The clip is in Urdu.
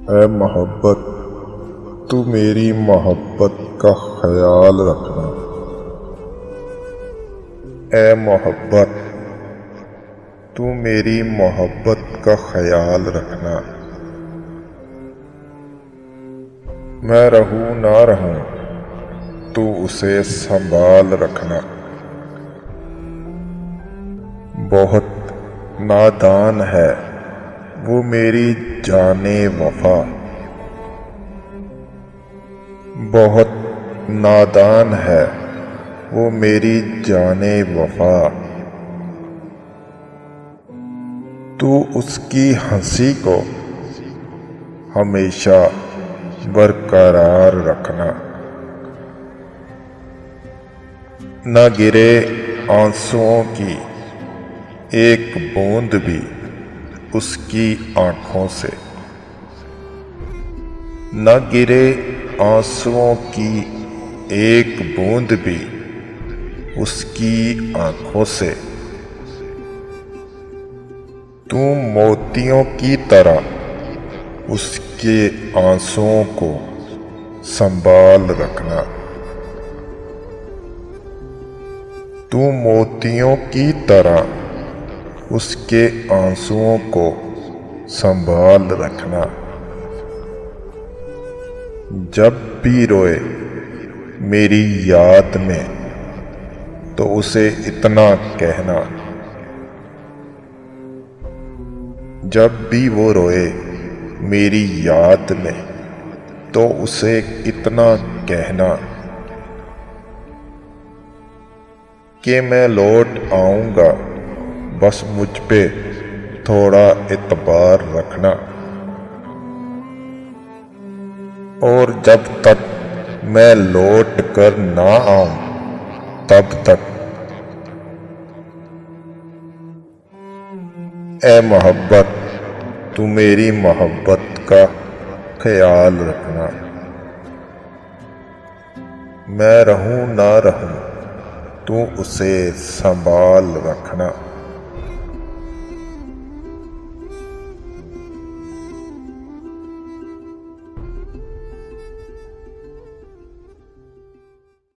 اے محبت تو میری محبت کا خیال رکھنا۔ اے محبت تو میری محبت کا خیال رکھنا۔ میں رہوں نہ رہوں تو اسے سنبھال رکھنا۔ بہت نادان ہے وہ میری جان وفا، بہت نادان ہے وہ میری جان وفا۔ تو اس کی ہنسی کو ہمیشہ برقرار رکھنا۔ نہ گرے آنسوؤں کی ایک بوند بھی اس کی آنکھوں سے، نہ گرے آنسوؤں کی ایک بوند بھی اس کی آنکھوں سے۔ تو موتیوں کی طرح اس کے آنسوؤں کو سنبھال رکھنا۔ تو موتیوں کی طرح اس کے آنسوؤں کو سنبھال رکھنا۔ جب بھی روئے میری یاد میں تو اسے اتنا کہنا، جب بھی وہ روئے میری یاد میں تو اسے اتنا کہنا کہ میں لوٹ آؤں گا، بس مجھ پہ تھوڑا اعتبار رکھنا۔ اور جب تک میں لوٹ کر نہ آؤں تب تک اے محبت تو میری محبت کا خیال رکھنا۔ میں رہوں نہ رہوں تو اسے سنبھال رکھنا۔